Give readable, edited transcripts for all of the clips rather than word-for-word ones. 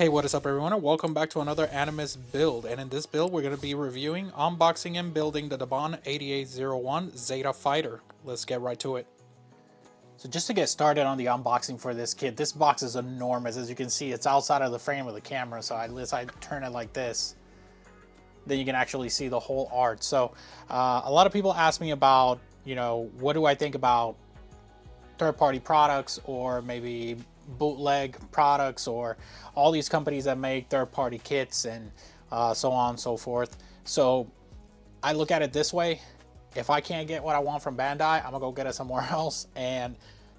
Hey, what is up everyone, and welcome back to another Animous build. And in this build we're going to be reviewing, unboxing, and building the DABAN 8801 ZETA Fighter. Let's get right to it. So just to get started on the unboxing for this kit, this box is enormous. As you can see, it's outside of the frame of the camera, so unless I turn it like this, then you can actually see the whole art. So a lot of people ask me about, what do I think about third-party products or maybe bootleg products or all these companies that make third-party kits and so on and so forth. So I look at it this way: if I can't get what I want from Bandai, I'm gonna go get it somewhere else, and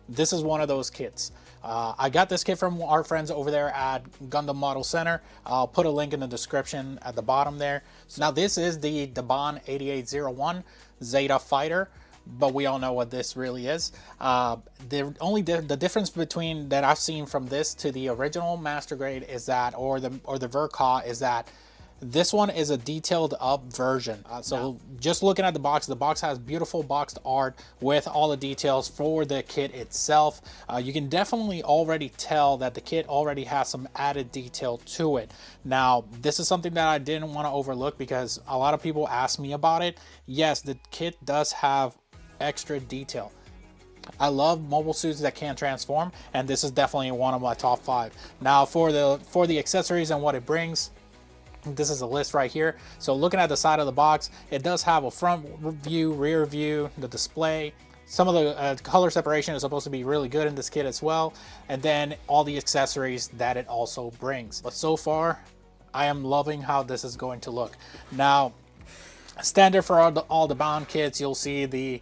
this is one of those kits. I got this kit from our friends over there at Gundam Model Center. I'll put a link in the description at the bottom there. So now this is the DABAN 8801 ZETA Fighter, but we all know what this really is. The difference between that I've seen from this to the original Master Grade is that, or the Verka, is that this one is a detailed up version. Just looking at the box has beautiful boxed art with all the details for the kit itself. You can definitely already tell that the kit already has some added detail to it. Now, this is something that I didn't want to overlook because a lot of people ask me about it. Yes, the kit does have extra detail. I love mobile suits that can transform, and this is definitely one of my top 5. Now, for the accessories and what it brings, this is a list right here. So looking at the side of the box, it does have a front view, rear view, the display. Some of the color separation is supposed to be really good in this kit as well. And then all the accessories that it also brings. But so far, I am loving how this is going to look. Now, standard for all the DABAN kits, you'll see the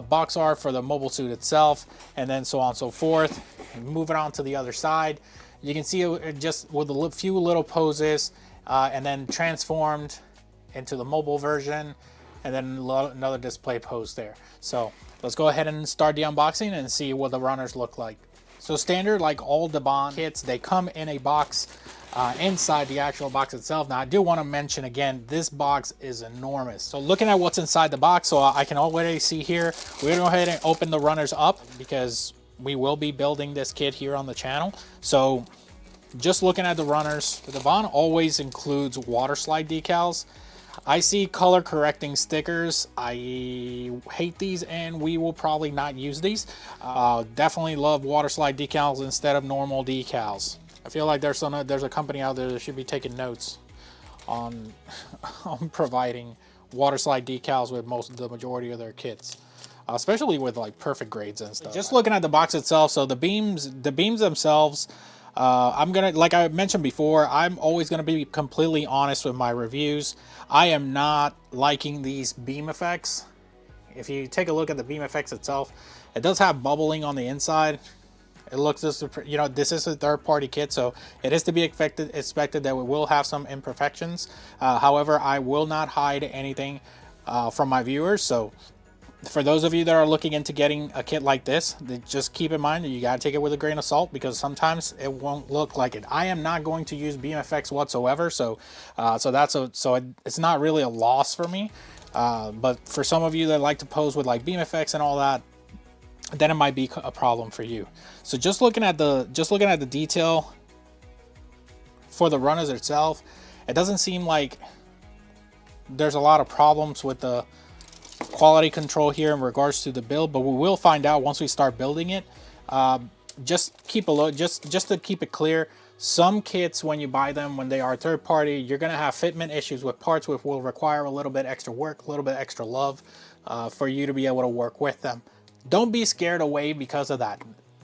box art for the mobile suit itself, and then so on and so forth. Moving on to the other side, you can see it just with a few little poses, and then transformed into the mobile version, and then another display pose there. So let's go ahead and start the unboxing and see what the runners look like. So standard, like all DABAN kits, they come in a box inside the actual box itself. Now I do want to mention again, this box is enormous. So looking at what's inside the box, so I can already see here, we're gonna go ahead and open the runners up because we will be building this kit here on the channel. So just looking at the runners, the DABAN always includes water slide decals. I see color correcting stickers. I hate these, and we will probably not use these. Definitely love water slide decals instead of normal decals. I feel like there's a company out there that should be taking notes on providing water slide decals with the majority of their kits. Especially with like perfect grades and stuff. Just looking at the box itself, so the beams themselves, I'm gonna, like I mentioned before, I'm always gonna be completely honest with my reviews. I am not liking these beam effects. If you take a look at the beam effects itself, it does have bubbling on the inside. It looks just, this is a third-party kit, so it is to be expected that we will have some imperfections. However, I will not hide anything from my viewers. So for those of you that are looking into getting a kit like this, just keep in mind that you gotta take it with a grain of salt because sometimes it won't look like it. I am not going to use beam effects whatsoever, so it's not really a loss for me. But for some of you that like to pose with like beam effects and all that, then it might be a problem for you. So just looking at the detail for the runners itself, it doesn't seem like there's a lot of problems with the quality control here in regards to the build, but we will find out once we start building it. Just keep a look, just to keep it clear, some kits when you buy them, when they are third party, you're going to have fitment issues with parts which will require a little bit extra work, a little bit extra love for you to be able to work with them. Don't be scared away because of that.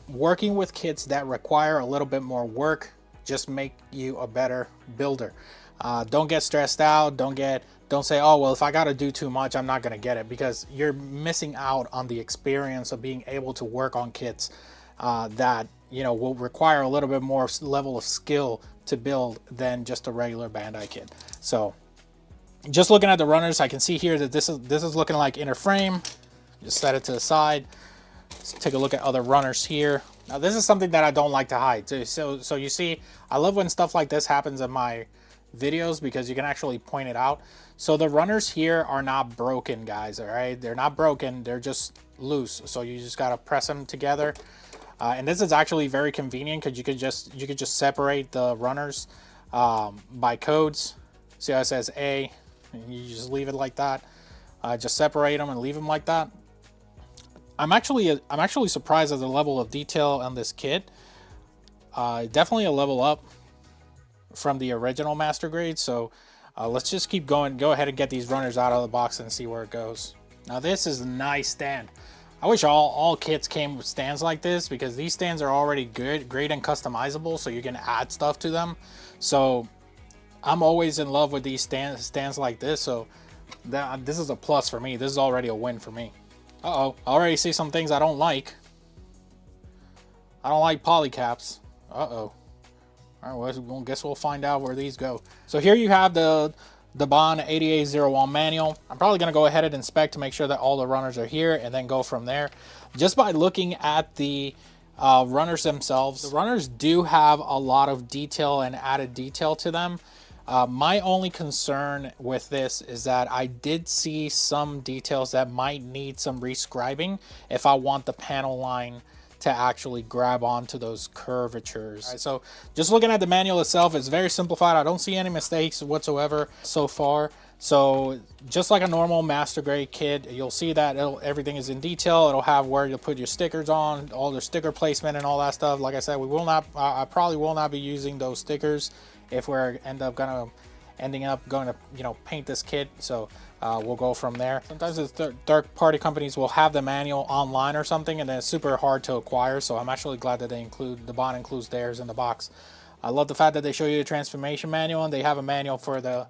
Working with kits that require a little bit more work just make you a better builder. Don't get stressed out. Don't say, oh, well, if I got to do too much, I'm not going to get it, because you're missing out on the experience of being able to work on kits that, will require a little bit more level of skill to build than just a regular Bandai kit. So just looking at the runners, I can see here that this is looking like inner frame. Just set it to the side. Let's take a look at other runners here. Now this is something that I don't like to hide. So you see, I love when stuff like this happens in my videos because you can actually point it out. So the runners here are not broken, guys, all right? They're not broken, they're just loose. So you just gotta press them together. And this is actually very convenient because you could just separate the runners by codes. See how it says A, and you just leave it like that. Just separate them and leave them like that. I'm actually surprised at the level of detail on this kit. Definitely a level up from the original Master Grade. So let's just keep going. Go ahead and get these runners out of the box and see where it goes. Now this is a nice stand. I wish all kits came with stands like this, because these stands are already great and customizable, so you can add stuff to them. So I'm always in love with these stands like this. So this is a plus for me. This is already a win for me. Uh-oh, I already see some things I don't like. I don't like polycaps. Uh-oh. All right, well, guess we'll find out where these go. So here you have the DABAN 8801 manual. I'm probably going to go ahead and inspect to make sure that all the runners are here, and then go from there. Just by looking at the runners themselves, the runners do have a lot of detail and added detail to them. My only concern with this is that I did see some details that might need some rescribing if I want the panel line to actually grab onto those curvatures. All right, so just looking at the manual itself, it's very simplified. I don't see any mistakes whatsoever so far. So just like a normal Master Grade kit, you'll see that everything is in detail. It'll have where you put your stickers on, all the sticker placement and all that stuff. Like I said, we will not, I probably will not be using those stickers if we're ending up going to, you know, paint this kit. So we'll go from there. Sometimes the third-party companies will have the manual online or something, and then it's super hard to acquire. So I'm actually glad that DABAN includes theirs in the box. I love the fact that they show you the transformation manual, and they have a manual for the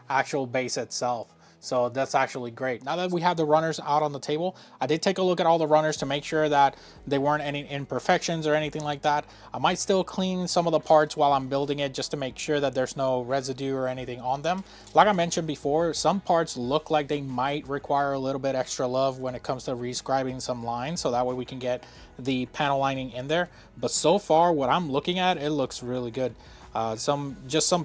actual base itself. So that's actually great. Now that we have the runners out on the table, I did take a look at all the runners to make sure that there weren't any imperfections or anything like that. I might still clean some of the parts while I'm building it, just to make sure that there's no residue or anything on them. Like I mentioned before, some parts look like they might require a little bit extra love when it comes to rescribing some lines, so that way we can get the panel lining in there. But so far, what I'm looking at, it looks really good. Some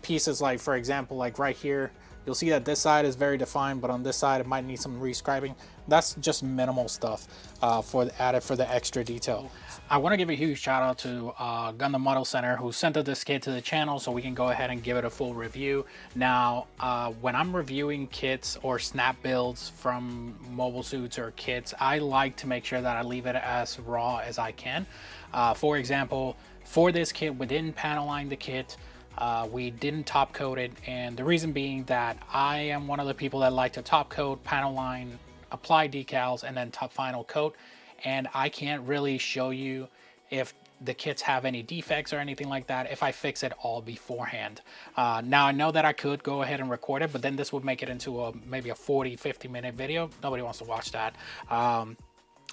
pieces, like for example, like right here, you'll see that this side is very defined, but on this side it might need some rescribing. That's just minimal stuff added for the extra detail. I want to give a huge shout out to Gundam Model Center, who sent this kit to the channel so we can go ahead and give it a full review. Now, when I'm reviewing kits or snap builds from mobile suits or kits, I like to make sure that I leave it as raw as I can. For example, for this kit, we didn't panel line the kit. We didn't top coat it, and the reason being that I am one of the people that like to top coat, panel line, apply decals, and then top final coat. And I can't really show you if the kits have any defects or anything like that if I fix it all beforehand. Now I know that I could go ahead and record it, but then this would make it into maybe a 40-50 minute video. Nobody wants to watch that.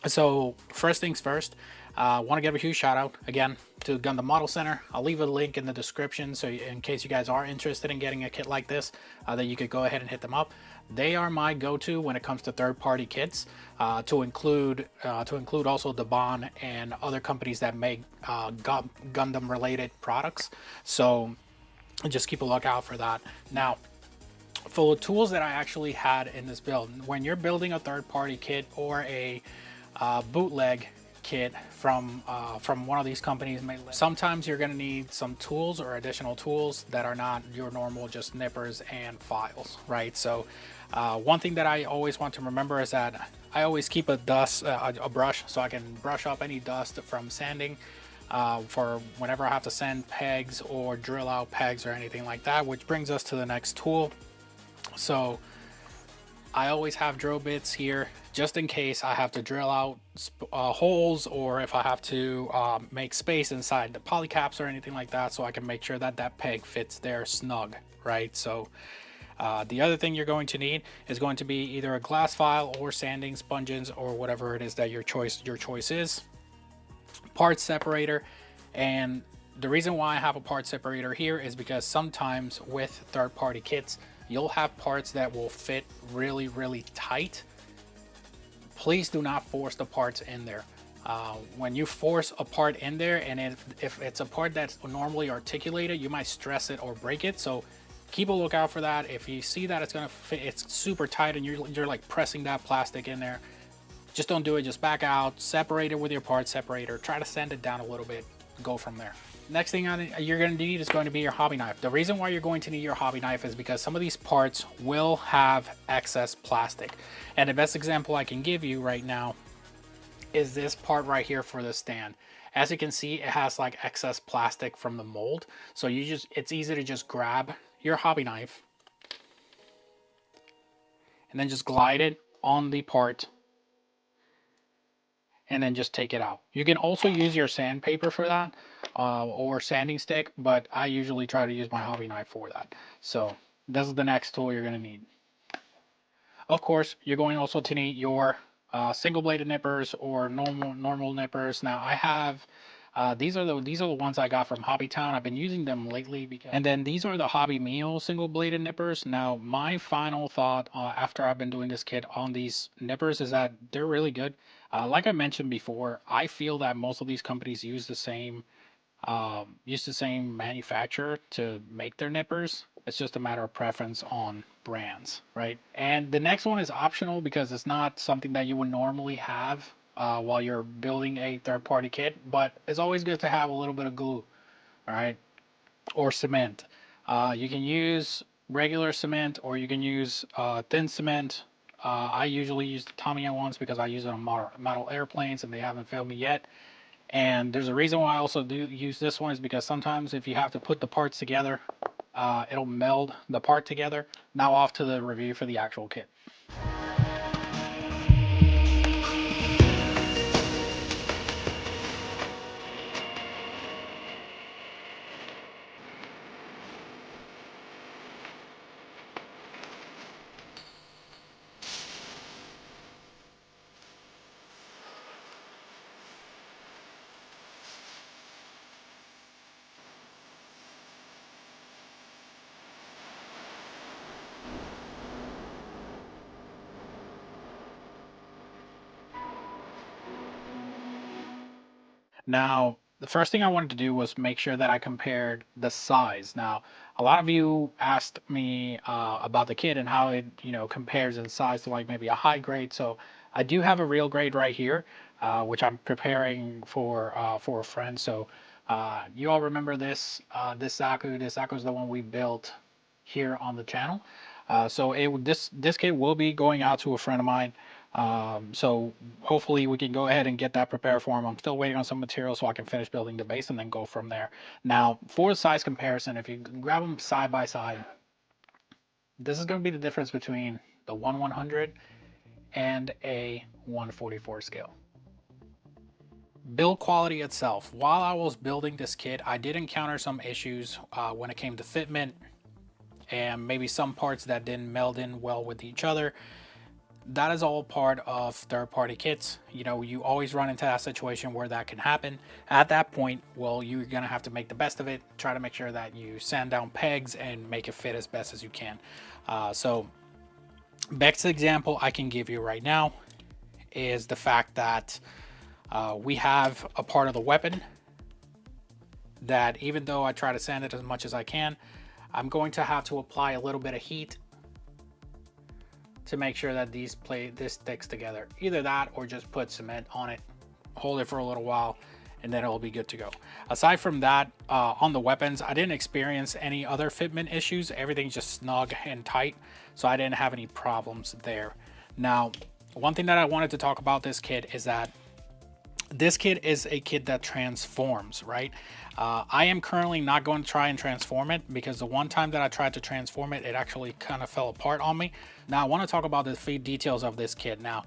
So first things first, I want to give a huge shout out again to Gundam Model Center. I'll leave a link in the description, so in case you guys are interested in getting a kit like this, that you could go ahead and hit them up. They are my go-to when it comes to third-party kits, to include also DABAN and other companies that make Gundam-related products. So just keep a lookout for that. Now, for the tools that I actually had in this build, when you're building a third-party kit or a bootleg kit from one of these companies, sometimes you're going to need some tools or additional tools that are not your normal just nippers and files, right? So one thing that I always want to remember is that I always keep a brush, so I can brush up any dust from sanding for whenever I have to sand pegs or drill out pegs or anything like that, which brings us to the next tool. So I always have drill bits here just in case I have to drill out holes, or if I have to make space inside the polycaps or anything like that, so I can make sure that that peg fits there snug, right? So the other thing you're going to need is going to be either a glass file or sanding sponges or whatever it is that your choice is. Part separator, and the reason why I have a part separator here is because sometimes with third-party kits, you'll have parts that will fit really tight. Please do not force the parts in there. When you force a part in there, and if it's a part that's normally articulated, you might stress it or break it. So keep a lookout for that. If you see that it's gonna fit, it's super tight, and you're like pressing that plastic in there, just don't do it. Just back out, separate it with your part separator, try to sand it down a little bit, go from there. Next thing you're going to need is going to be your hobby knife. The reason why you're going to need your hobby knife is because some of these parts will have excess plastic. And the best example I can give you right now is this part right here for the stand. As you can see, it has like excess plastic from the mold. So it's easy to just grab your hobby knife and then just glide it on the part and then just take it out. You can also use your sandpaper for that or sanding stick, but I usually try to use my hobby knife for that. So this is the next tool you're going to need. Of course, you're going also to need your single bladed nippers or normal nippers. Now I have these are the ones I got from Hobbytown. I've been using them lately and then these are the Hobby Meal single bladed nippers. Now my final thought after I've been doing this kit on these nippers is that they're really good. Like I mentioned before, I feel that most of these companies use the same manufacturer to make their nippers. It's just a matter of preference on brands, right? And the next one is optional because it's not something that you would normally have while you're building a third-party kit, but it's always good to have a little bit of glue, all right, or cement. You can use regular cement or you can use thin cement. I usually use the Tamiya ones because I use it on model airplanes and they haven't failed me yet. And there's a reason why I also do use this one is because sometimes if you have to put the parts together, it'll meld the part together. Now off to the review for the actual kit. Now, the first thing I wanted to do was make sure that I compared the size. Now, a lot of you asked me about the kit and how it, compares in size to like maybe a high grade. So I do have a real grade right here, which I'm preparing for a friend. So you all remember this Zaku? This Zaku is the one we built here on the channel. So this kit will be going out to a friend of mine. So hopefully we can go ahead and get that prepared for him. I'm still waiting on some material so I can finish building the base and then go from there. Now, for the size comparison, if you grab them side by side, this is going to be the difference between the 1/100 and a 1/44 scale. Build quality itself. While I was building this kit, I did encounter some issues when it came to fitment and maybe some parts that didn't meld in well with each other. That is all part of third-party kits. You always run into that situation where that can happen. At that point, well, you're gonna have to make the best of it. Try to make sure that you sand down pegs and make it fit as best as you can. So best example I can give you right now is the fact that we have a part of the weapon that even though I try to sand it as much as I can, I'm going to have to apply a little bit of heat to make sure that this sticks together. Either that or just put cement on it, hold it for a little while, and then it'll be good to go. Aside from that, on the weapons, I didn't experience any other fitment issues. Everything's just snug and tight, so I didn't have any problems there. Now, one thing that I wanted to talk about this kit is that this kit is a kit that transforms, right? I am currently not going to try and transform it because the one time that I tried to transform it, it actually kind of fell apart on me. Now I want to talk about the details of this kit. Now,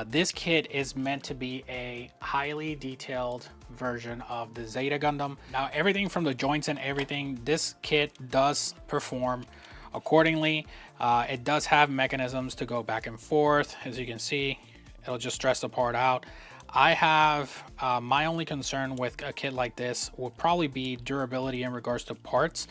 this kit is meant to be a highly detailed version of the Zeta Gundam. Now, everything from the joints and everything, this kit does perform accordingly. It does have mechanisms to go back and forth. As you can see, it'll just stretch the part out. I have my only concern with a kit like this would probably be durability in regards to parts,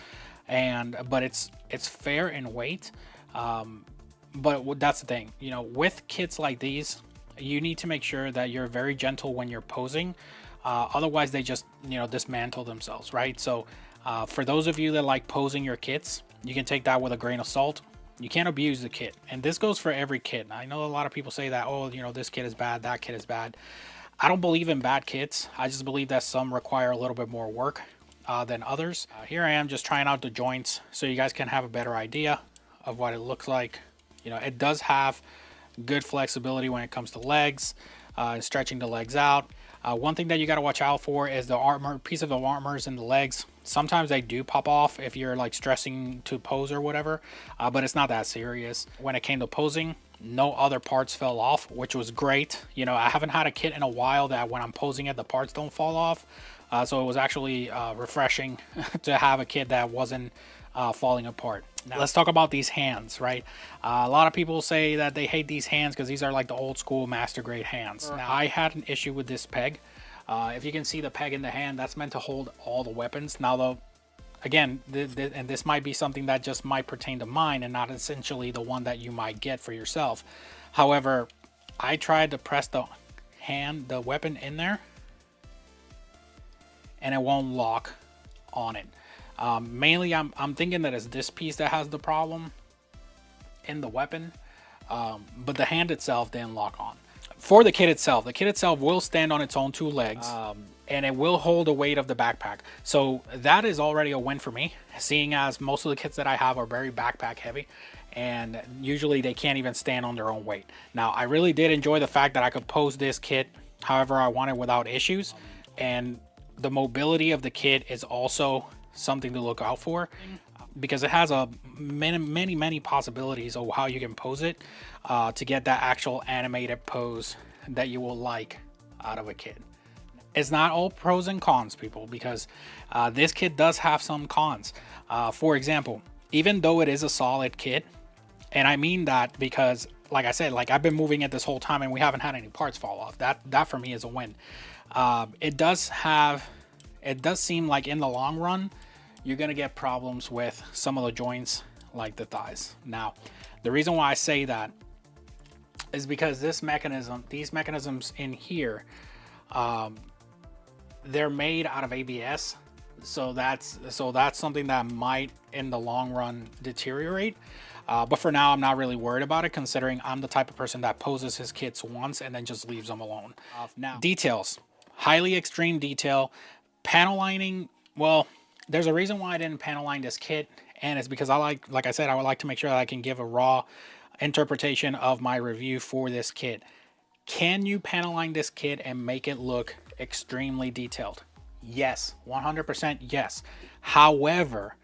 but it's fair in weight. But that's the thing, with kits like these, you need to make sure that you're very gentle when you're posing. Otherwise, they just dismantle themselves, right? So for those of you that like posing your kits, you can take that with a grain of salt. You can't abuse the kit, and this goes for every kit. I know a lot of people say that, oh, this kit is bad, that kit is bad. I don't believe in bad kits. I just believe that some require a little bit more work. than others. Here I am just trying out the joints so you guys can have a better idea of what it looks like. You know, it does have good flexibility when it comes to legs, stretching the legs out. One thing that you got to watch out for is the armor, piece of the armors in the legs. Sometimes they do pop off if you're like stressing to pose or whatever, but it's not that serious. When it came to posing, no other parts fell off, which was great. You know, I haven't had a kit in a while that when I'm posing it, the parts don't fall off. So it was actually refreshing to have a kit that wasn't falling apart. Now, let's talk about these hands, right? A lot of people say that they hate these hands because these are like the old school master grade hands. Now, I had an issue with this peg. If you can see the peg in the hand, that's meant to hold all the weapons. Now, though, again, and this might be something that just might pertain to mine and not essentially the one that you might get for yourself. However, I tried to press the weapon in there, and it won't lock on it. Mainly, I'm thinking that it's this piece that has the problem in the weapon, but the hand itself didn't lock on. For the kit itself will stand on its own two legs, and it will hold the weight of the backpack. So that is already a win for me, seeing as most of the kits that I have are very backpack heavy, and usually they can't even stand on their own weight. Now, I really did enjoy the fact that I could pose this kit however I wanted without issues, and the mobility of the kit is also something to look out for, because it has a many possibilities of how you can pose it to get that actual animated pose that you will like out of a kit. It's not all pros and cons, people, because this kit does have some cons. For example, even though it is a solid kit, and I mean that because, like I said, like I've been moving it this whole time and we haven't had any parts fall off. That for me is a win. It does seem like in the long run, you're gonna get problems with some of the joints, like the thighs. Now, the reason why I say that is because these mechanisms in here, they're made out of ABS. So that's something that might in the long run deteriorate. But for now, I'm not really worried about it, considering I'm the type of person that poses his kits once and then just leaves them alone. Now, details, highly extreme detail. Panel lining, well, there's a reason why I didn't panel line this kit, and it's because like I said, I would like to make sure that I can give a raw interpretation of my review for this kit. Can you panel line this kit and make it look extremely detailed? Yes, 100% yes. However,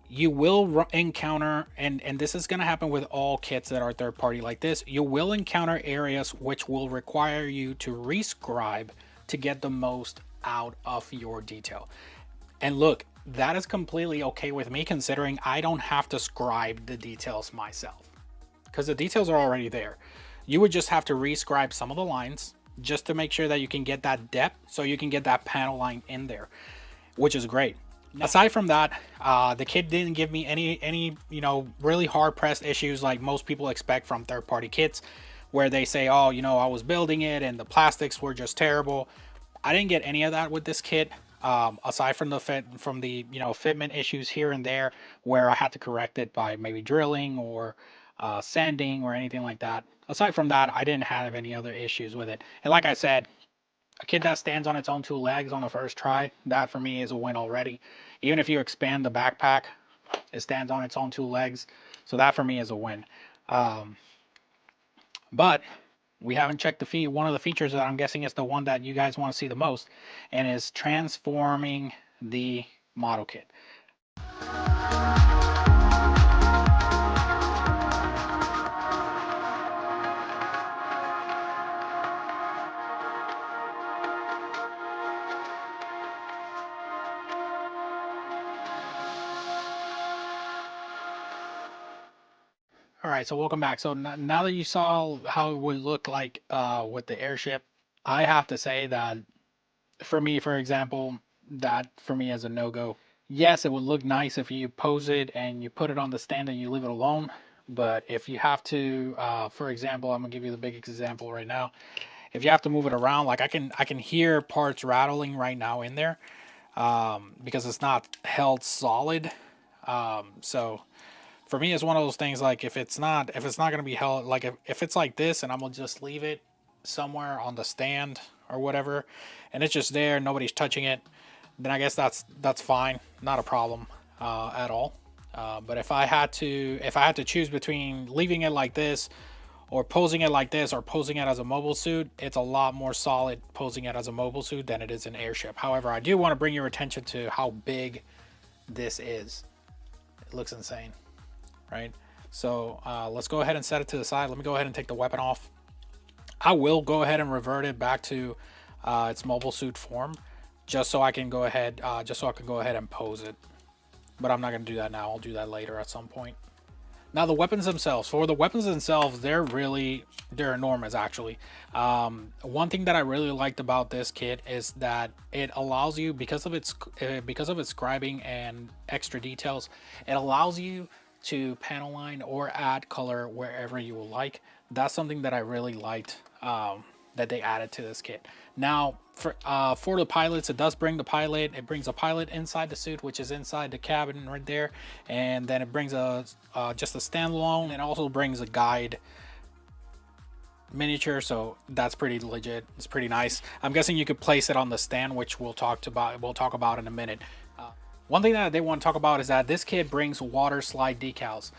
you will encounter, and this is going to happen with all kits that are third party like this, you will encounter areas which will require you to rescribe to get the most out of your detail. And look, that is completely okay with me, considering I don't have to scribe the details myself, because the details are already there. You would just have to rescribe some of the lines just to make sure that you can get that depth, so you can get that panel line in there, which is great. Now, aside from that, the kit didn't give me any really hard pressed issues like most people expect from third-party kits, where they say, oh, I was building it and the plastics were just terrible. I didn't get any of that with this kit. Aside from the fitment issues here and there where I had to correct it by maybe drilling or sanding or anything like that. Aside from that, I didn't have any other issues with it. And like I said, a kit that stands on its own two legs on the first try, that for me is a win already. Even if you expand the backpack, it stands on its own two legs. So that for me is a win. But we haven't checked the feed. One of the features that I'm guessing is the one that you guys want to see the most, and is transforming the model kit. All right, so welcome back. So now that you saw how it would look like with the airship, I have to say that for me, for example, that for me is a no-go. Yes, it would look nice if you pose it and you put it on the stand and you leave it alone. But if you have to, for example, I'm gonna give you the big example right now. If you have to move it around, like I can hear parts rattling right now in there because it's not held solid. So for me, it's one of those things, like if it's not going to be held, like if it's like this and I'm gonna just leave it somewhere on the stand or whatever, and it's just there, nobody's touching it, then I guess that's fine, not a problem at all. But if I had to choose between leaving it like this or posing it like this or posing it as a mobile suit, it's a lot more solid posing it as a mobile suit than it is an airship. However, I do want to bring your attention to how big this is. It looks insane, right? So let's go ahead and set it to the side. Let me go ahead and take the weapon off. I will go ahead and revert it back to its mobile suit form, just so I can go ahead and pose it. But I'm not going to do that now. I'll do that later at some point. Now the weapons themselves. For the weapons themselves, they're enormous actually. One thing that I really liked about this kit is that it allows you, because of its scribing and extra details, it allows you to panel line or add color wherever you will like. That's something that I really liked that they added to this kit. Now for the pilots, it does bring the pilot. It brings a pilot inside the suit, which is inside the cabin right there, and then it brings just a standalone, and also brings a guide miniature, so that's pretty legit. It's pretty nice. I'm guessing you could place it on the stand, which we'll talk about in a minute. One thing that they want to talk about is that this kit brings water slide decals.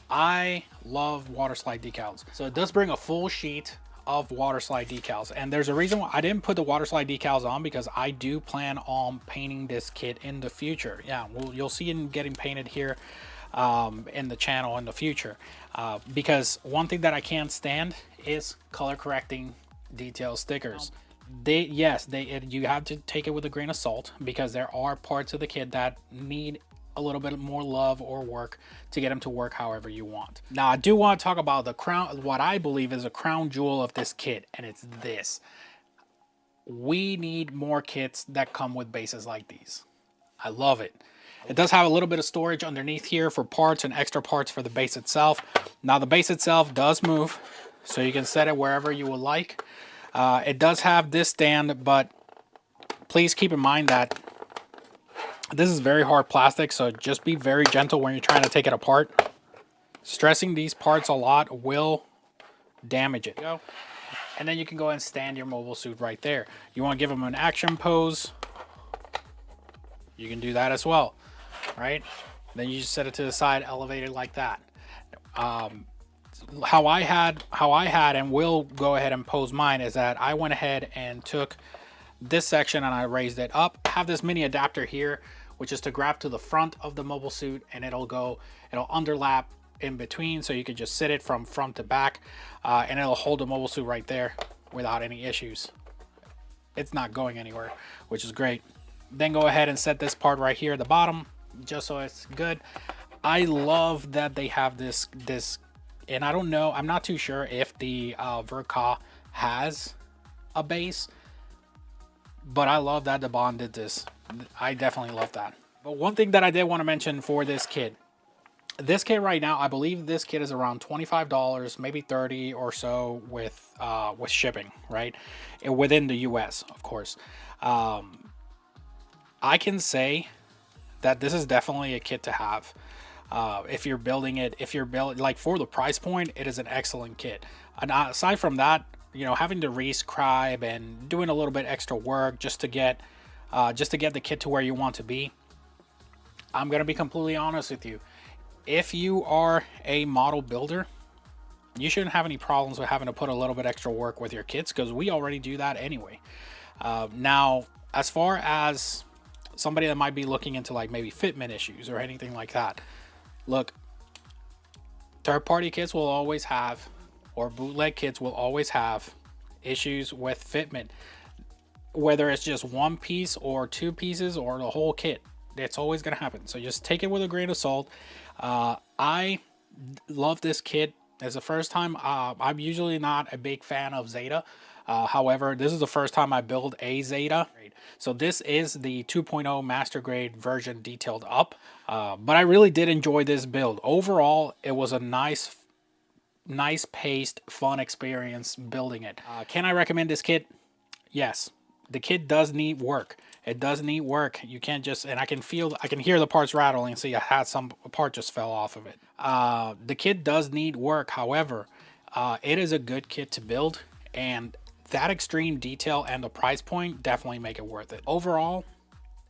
I love water slide decals, so it does bring a full sheet of water slide decals, and there's a reason why I didn't put the water slide decals on, because I do plan on painting this kit in the future. Yeah, you'll see it getting painted here in the channel in the future, because one thing that I can't stand is color correcting detail stickers. You have to take it with a grain of salt, because there are parts of the kit that need a little bit more love or work to get them to work however you want. Now I do want to talk about the crown, what I believe is a crown jewel of this kit, and it's this. We need more kits that come with bases like these. I love it. It does have a little bit of storage underneath here for parts and extra parts for the base itself. Now the base itself does move, so you can set it wherever you would like. It does have this stand, but please keep in mind that this is very hard plastic, so just be very gentle when you're trying to take it apart. Stressing these parts a lot will damage it. And then you can go and stand your mobile suit right there. You want to give them an action pose, you can do that as well, right? Then you just set it to the side, elevate it like that. How I had and will go ahead and pose mine is that I went ahead and took this section and I raised it up. I have this mini adapter here, which is to grab to the front of the mobile suit, and it'll underlap in between, so you can just sit it from front to back, and it'll hold the mobile suit right there without any issues. It's not going anywhere, which is great. Then go ahead and set this part right here at the bottom, just so it's good. I love that they have this, and I don't know, I'm not too sure if the Verka has a base, but I love that DABAN did this. I definitely love that. But one thing that I did want to mention for this kit right now, I believe this kit is around $25, maybe $30 or so with shipping, right? Within the US, of course. I can say that this is definitely a kit to have. If you're building it, like for the price point, it is an excellent kit. And aside from that, you know, having to rescribe and doing a little bit extra work just to get the kit to where you want to be, I'm gonna be completely honest with you. If you are a model builder, you shouldn't have any problems with having to put a little bit extra work with your kits, because we already do that anyway. Now, as far as somebody that might be looking into like maybe fitment issues or anything like that, look, third-party kits will always have, or bootleg kits will always have issues with fitment, whether it's just one piece or two pieces or the whole kit. It's always going to happen, so just take it with a grain of salt. I love this kit. It's the first time. I'm usually not a big fan of ZETA. However, this is the first time I build a ZETA. So this is the 2.0 master grade version detailed up. But I really did enjoy this build. Overall, it was a nice paced, fun experience building it. Can I recommend this kit? Yes. The kit does need work. It does need work. You can't just, and I can hear the parts rattling. See, I had a part just fell off of it. The kit does need work. However, it is a good kit to build, and that extreme detail and the price point definitely make it worth it. Overall,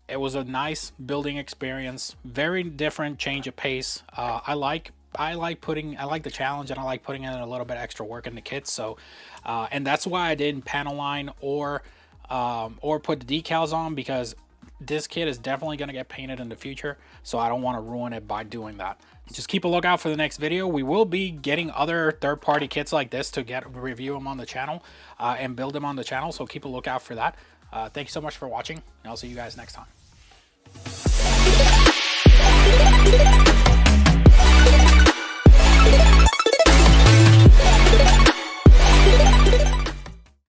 It was a nice building experience, very different change of pace. I like the challenge, and I like putting in a little bit extra work in the kit. So and that's why I didn't panel line or put the decals on, because this kit is definitely going to get painted in the future, so I don't want to ruin it by doing that. Just keep a lookout for the next video. We will be getting other third-party kits like this to review them on the channel and build them on the channel, so keep a lookout for that. Thank you so much for watching, and I'll see you guys next time.